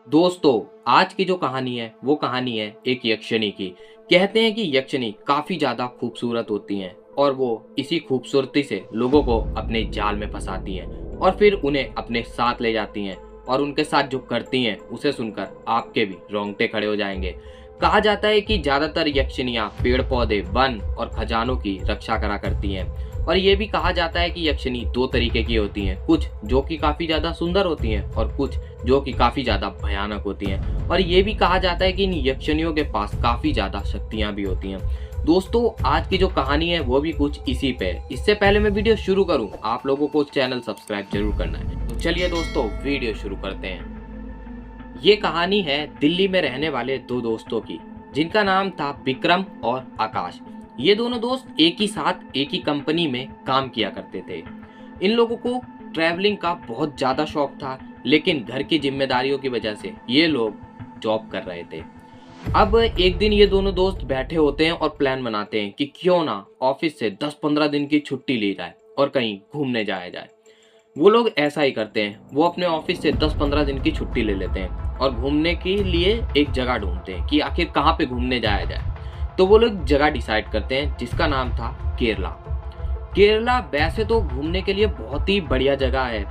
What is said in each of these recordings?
दोस्तों, आज की जो कहानी है वो कहानी है एक यक्षिणी की। कहते हैं कि यक्षिणी काफी ज्यादा खूबसूरत होती हैं और वो इसी खूबसूरती से लोगों को अपने जाल में फंसाती हैं और फिर उन्हें अपने साथ ले जाती हैं और उनके साथ जो करती हैं उसे सुनकर आपके भी रोंगटे खड़े हो जाएंगे। कहा जाता है कि ज्यादातर यक्षिणियां पेड़ पौधे वन और खजानों की रक्षा करा करती हैं और ये भी कहा जाता है कि यक्षिणी दो तरीके की होती हैं, कुछ जो कि काफी ज्यादा सुंदर होती हैं और कुछ जो कि काफी ज्यादा भयानक होती हैं। और ये भी कहा जाता है कि इन यक्षिणियों के पास काफी ज्यादा शक्तियां भी होती हैं। दोस्तों, आज की जो कहानी है वो भी कुछ इसी पे है। इससे पहले मैं वीडियो शुरू करूं, आप लोगों को चैनल सब्सक्राइब जरूर करना है। तो चलिए दोस्तों, वीडियो शुरू करते हैं। ये कहानी है दिल्ली में रहने वाले दो दोस्तों की, जिनका नाम था विक्रम और आकाश। ये दोनों दोस्त एक ही साथ एक ही कंपनी में काम किया करते थे। इन लोगों को ट्रैवलिंग का बहुत ज़्यादा शौक था, लेकिन घर की जिम्मेदारियों की वजह से ये लोग जॉब कर रहे थे। अब एक दिन ये दोनों दोस्त बैठे होते हैं और प्लान बनाते हैं कि क्यों ना ऑफिस से 10-15 दिन की छुट्टी ली जाए और कहीं घूमने जाया जाए। वो लोग ऐसा ही करते हैं, वो अपने ऑफिस से 10-15 दिन की छुट्टी ले लेते हैं और घूमने के लिए एक जगह ढूंढते हैं कि आखिर कहाँ पे घूमने जाया जाए। तो वो लोग जगह डिसाइड करते हैं जिसका नाम था केरला। केरला वैसे तो घूमने के लिए बहुत ही बढ़िया जगह है,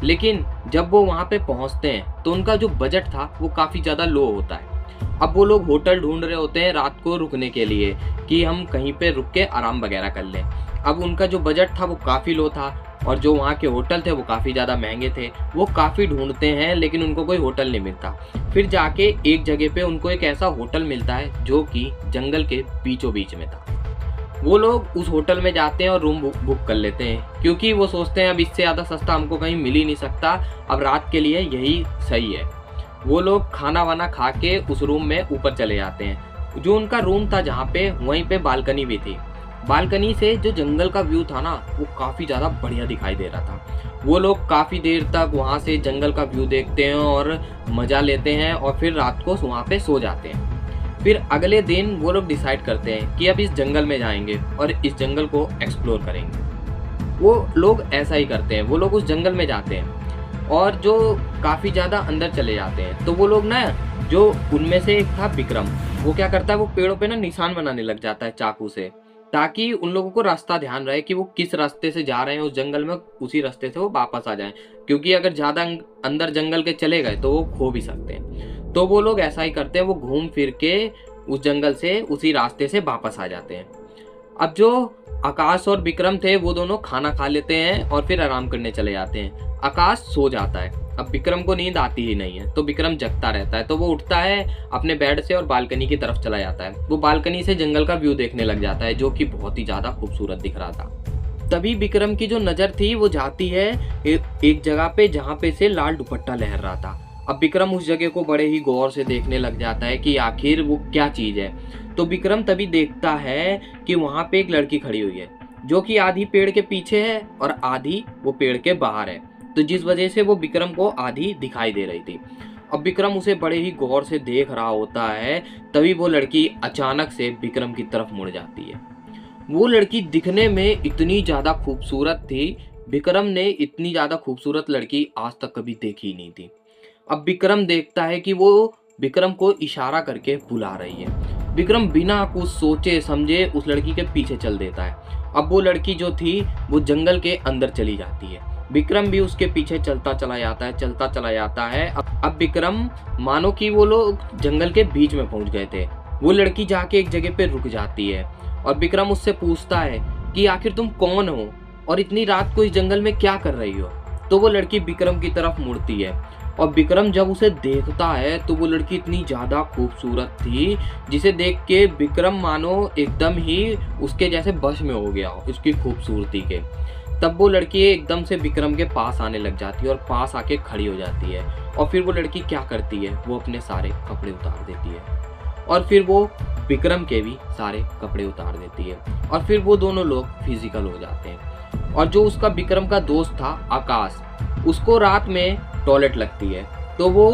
लेकिन जब वो वहाँ पे पहुँचते हैं तो उनका जो बजट था वो काफ़ी ज़्यादा लो होता है। अब वो लोग होटल ढूंढ रहे होते हैं रात को रुकने के लिए कि हम कहीं पे रुक के आराम वगैरह कर लें। अब उनका जो बजट था वो काफ़ी लो था और जो वहाँ के होटल थे वो काफ़ी ज़्यादा महंगे थे। वो काफ़ी ढूंढते हैं लेकिन उनको कोई होटल नहीं मिलता। फिर जाके एक जगह पे उनको एक ऐसा होटल मिलता है जो कि जंगल के बीचों बीच में था। वो लोग उस होटल में जाते हैं और रूम बुक कर लेते हैं, क्योंकि वो सोचते हैं अब इससे ज़्यादा सस्ता हमको कहीं मिल ही नहीं सकता, अब रात के लिए यही सही है। वो लोग खाना वाना खा के उस रूम में ऊपर चले जाते हैं। जो उनका रूम था जहाँ पे, वहीं पे बालकनी भी थी। बालकनी से जो जंगल का व्यू था ना, वो काफ़ी ज़्यादा बढ़िया दिखाई दे रहा था। वो लोग काफ़ी देर तक वहाँ से जंगल का व्यू देखते हैं और मज़ा लेते हैं और फिर रात को वहाँ पे सो जाते हैं। फिर अगले दिन वो लोग डिसाइड करते हैं कि अब इस जंगल में जाएंगे और इस जंगल को एक्सप्लोर करेंगे। वो लोग ऐसा ही करते हैं, वो लोग उस जंगल में जाते हैं और जो काफ़ी ज़्यादा अंदर चले जाते हैं। तो वो लोग ना, जो उनमें से एक था विक्रम, वो क्या करता है, वो पेड़ों पे ना निशान बनाने लग जाता है चाकू से, ताकि उन लोगों को रास्ता ध्यान रहे कि वो किस रास्ते से जा रहे हैं उस जंगल में, उसी रास्ते से वो वापस आ जाएं। क्योंकि अगर ज़्यादा अंदर जंगल के चले गए तो वो खो भी सकते हैं। तो वो लोग ऐसा ही करते हैं, वो घूम फिर के उस जंगल से उसी रास्ते से वापस आ जाते हैं। अब जो आकाश और विक्रम थे वो दोनों खाना खा लेते हैं और फिर आराम करने चले जाते हैं। आकाश सो जाता है। अब विक्रम को नींद आती ही नहीं है तो विक्रम जगता रहता है। तो वो उठता है अपने बेड से और बालकनी की तरफ चला जाता है। वो बालकनी से जंगल का व्यू देखने लग जाता है, जो कि बहुत ही ज्यादा खूबसूरत दिख रहा था। तभी विक्रम की जो नजर थी वो जाती है एक जगह पे जहाँ पे से लाल दुपट्टा लहर रहा था। अब विक्रम उस जगह को बड़े ही गौर से देखने लग जाता है कि आखिर वो क्या चीज है। तो विक्रम तभी देखता है कि वहां पे एक लड़की खड़ी हुई है, जो कि आधी पेड़ के पीछे है और आधी वो पेड़ के बाहर है। तो जिस वजह से वो विक्रम को आधी दिखाई दे रही थी। अब विक्रम उसे बड़े ही गौर से देख रहा होता है, तभी वो लड़की अचानक से विक्रम की तरफ मुड़ जाती है। वो लड़की दिखने में इतनी ज्यादा खूबसूरत थी, विक्रम ने इतनी ज्यादा खूबसूरत लड़की आज तक कभी देखी ही नहीं थी। अब विक्रम देखता है कि वो विक्रम को इशारा करके बुला रही है। विक्रम बिना कुछ सोचे समझे उस लड़की के पीछे चल देता है। अब वो लड़की जो थी वो जंगल के अंदर चली जाती है। विक्रम भी उसके पीछे चलता चला जाता है। अब विक्रम मानो कि वो लोग जंगल के बीच में पहुंच गए थे। वो लड़की जाके एक जगह पे रुक जाती है और विक्रम उससे पूछता है कि आखिर तुम कौन हो और इतनी रात को इस जंगल में क्या कर रही हो। तो वो लड़की विक्रम की तरफ मुड़ती है और विक्रम जब उसे देखता है तो वो लड़की इतनी ज्यादा खूबसूरत थी, जिसे देख के विक्रम मानो एकदम ही उसके जैसे वश में हो गया हो उसकी खूबसूरती के। तब वो लड़की एकदम से विक्रम के पास आने लग जाती है और पास आके खड़ी हो जाती है। और फिर वो लड़की क्या करती है, वो अपने सारे कपड़े उतार देती है और फिर वो विक्रम के भी सारे कपड़े उतार देती है और फिर वो दोनों लोग फिजिकल हो जाते हैं। और जो उसका विक्रम का दोस्त था आकाश, उसको रात में टॉयलेट लगती है। तो वो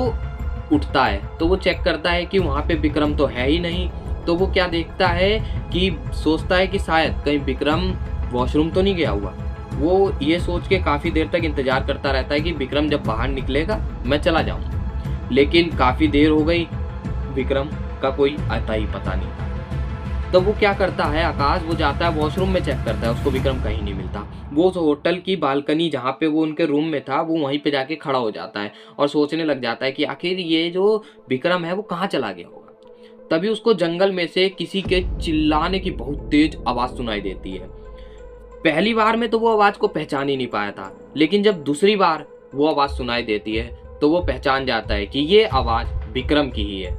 उठता है तो वो चेक करता है कि वहाँ पे विक्रम तो है ही नहीं। तो वो क्या देखता है कि सोचता है कि शायद कहीं विक्रम वॉशरूम तो नहीं गया हुआ। वो ये सोच के काफ़ी देर तक इंतजार करता रहता है कि विक्रम जब बाहर निकलेगा मैं चला जाऊँ। लेकिन काफी देर हो गई, विक्रम का कोई आता ही पता नहीं था। तो वो क्या करता है आकाश, वो जाता है वॉशरूम में, चेक करता है, उसको विक्रम कहीं नहीं मिलता। वो उस होटल की बालकनी जहाँ पे वो उनके रूम में था, वो वहीं पे जाके खड़ा हो जाता है और सोचने लग जाता है कि आखिर ये जो विक्रम है वो कहाँ चला गया होगा। तभी उसको जंगल में से किसी के चिल्लाने की बहुत तेज आवाज सुनाई देती है। पहली बार में तो वो आवाज को पहचान ही नहीं पाया था, लेकिन जब दूसरी बार वो आवाज सुनाई देती है तो वो पहचान जाता है कि ये आवाज विक्रम की ही है।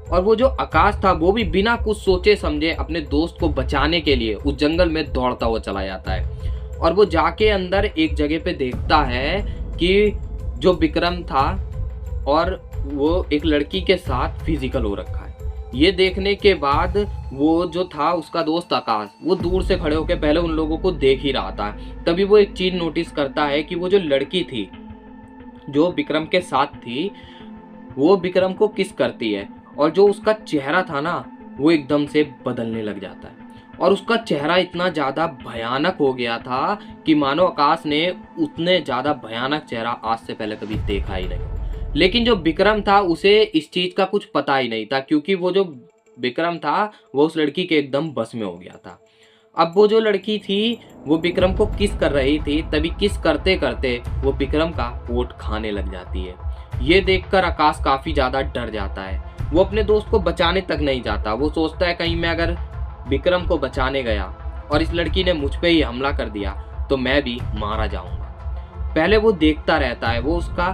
और वो जो आकाश था वो भी बिना कुछ सोचे समझे अपने दोस्त को बचाने के लिए उस जंगल में दौड़ता हुआ चला जाता है। और वो जाके अंदर एक जगह पे देखता है कि जो विक्रम था और वो एक लड़की के साथ फिजिकल हो रखा है। ये देखने के बाद वो जो था उसका दोस्त आकाश, वो दूर से खड़े होकर पहले उन लोगों को देख ही रहा था। तभी वो एक चीज नोटिस करता है कि वो जो लड़की थी जो विक्रम के साथ थी, वो विक्रम को किस करती है। और जो उसका चेहरा था ना, वो एकदम से बदलने लग जाता है। और उसका चेहरा इतना ज़्यादा भयानक हो गया था कि मानो आकाश ने उतने ज़्यादा भयानक चेहरा आज से पहले कभी देखा ही नहीं। लेकिन जो विक्रम था उसे इस चीज़ का कुछ पता ही नहीं था, क्योंकि वो जो विक्रम था वो उस लड़की के एकदम बस में हो गया था। अब वो जो लड़की थी वो विक्रम को किस कर रही थी, तभी किस करते करते वो विक्रम का होठ खाने लग जाती है। ये देखकर आकाश काफ़ी ज़्यादा डर जाता है। वो अपने दोस्त को बचाने तक नहीं जाता। वो सोचता है कहीं मैं अगर विक्रम को बचाने गया और इस लड़की ने मुझ पे ही हमला कर दिया तो मैं भी मारा जाऊंगा। पहले वो देखता रहता है, वो उसका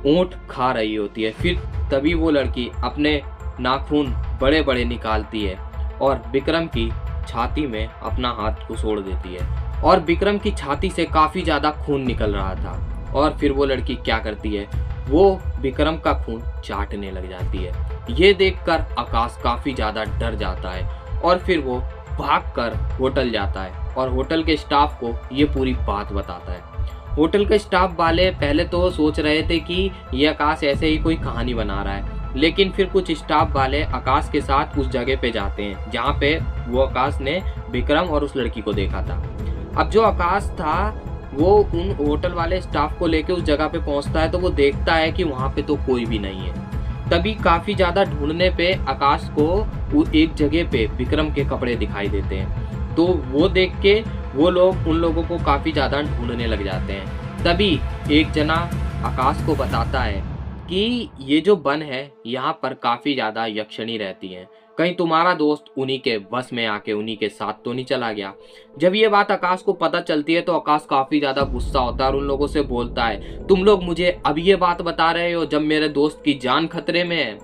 ऊँट खा रही होती है। फिर तभी वो लड़की अपने नाखून बड़े बड़े निकालती है और विक्रम की छाती में अपना हाथ घुसोड़ देती है। और विक्रम की छाती से काफ़ी ज़्यादा खून निकल रहा था। और फिर वो लड़की क्या करती है, वो विक्रम का खून चाटने लग जाती है। ये देखकर आकाश काफ़ी ज़्यादा डर जाता है और फिर वो भागकर होटल जाता है और होटल के स्टाफ को ये पूरी बात बताता है। होटल के स्टाफ वाले पहले तो सोच रहे थे कि ये आकाश ऐसे ही कोई कहानी बना रहा है, लेकिन फिर कुछ स्टाफ वाले आकाश के साथ उस जगह पे जाते हैं जहाँ पे वो आकाश ने विक्रम और उस लड़की को देखा था। अब जो आकाश था वो उन होटल वाले स्टाफ को लेके उस जगह पे पहुंचता है तो वो देखता है कि वहाँ पे तो कोई भी नहीं है। तभी काफ़ी ज़्यादा ढूंढने पे आकाश को वो एक जगह पे विक्रम के कपड़े दिखाई देते हैं। तो वो देख के वो लोग उन लोगों को काफ़ी ज़्यादा ढूंढने लग जाते हैं। तभी एक जना आकाश को बताता है कि ये जो वन है यहाँ पर काफ़ी ज़्यादा यक्षिणी रहती हैं, कहीं तुम्हारा दोस्त उन्हीं के बस में आके उन्हीं के साथ तो नहीं चला गया। जब ये बात आकाश को पता चलती है तो आकाश काफ़ी ज़्यादा गुस्सा होता है और उन लोगों से बोलता है तुम लोग मुझे अब ये बात बता रहे हो जब मेरे दोस्त की जान खतरे में है।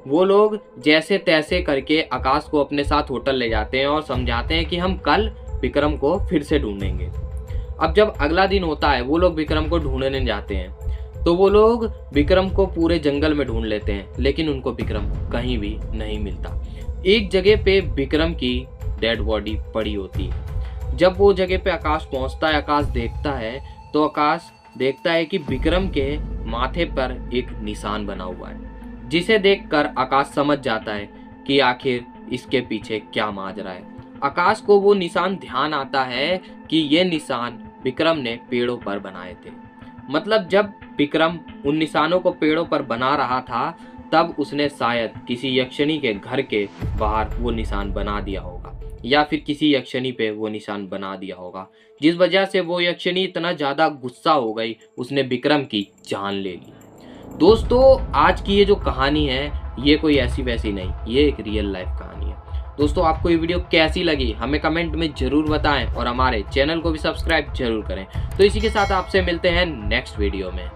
वो लोग जैसे तैसे करके आकाश को अपने साथ होटल ले जाते हैं और समझाते हैं कि हम कल विक्रम को फिर से ढूंढेंगे। अब जब अगला दिन होता है वो लोग विक्रम को ढूंढने जाते हैं तो वो लोग विक्रम को पूरे जंगल में ढूंढ लेते हैं, लेकिन उनको विक्रम कहीं भी नहीं मिलता। एक जगह पे विक्रम की डेड बॉडी पड़ी होती है। जब वो जगह पे आकाश पहुंचता है, आकाश देखता है तो आकाश देखता है कि विक्रम के माथे पर एक निशान बना हुआ है, जिसे देखकर आकाश समझ जाता है कि आखिर इसके पीछे क्या माजरा है। आकाश को वो निशान ध्यान आता है कि ये निशान विक्रम ने पेड़ों पर बनाए थे। मतलब जब विक्रम उन निशानों को पेड़ों पर बना रहा था तब उसने शायद किसी यक्षिणी के घर के बाहर वो निशान बना दिया होगा या फिर किसी यक्षिणी पे वो निशान बना दिया होगा, जिस वजह से वो यक्षिणी इतना ज़्यादा गुस्सा हो गई उसने विक्रम की जान ले ली। दोस्तों आज की ये जो कहानी है ये कोई ऐसी वैसी नहीं, ये एक रियल लाइफ कहानी है। दोस्तों आपको ये वीडियो कैसी लगी हमें कमेंट में ज़रूर बताएं और हमारे चैनल को भी सब्सक्राइब जरूर करें। तो इसी के साथ आपसे मिलते हैं नेक्स्ट वीडियो में।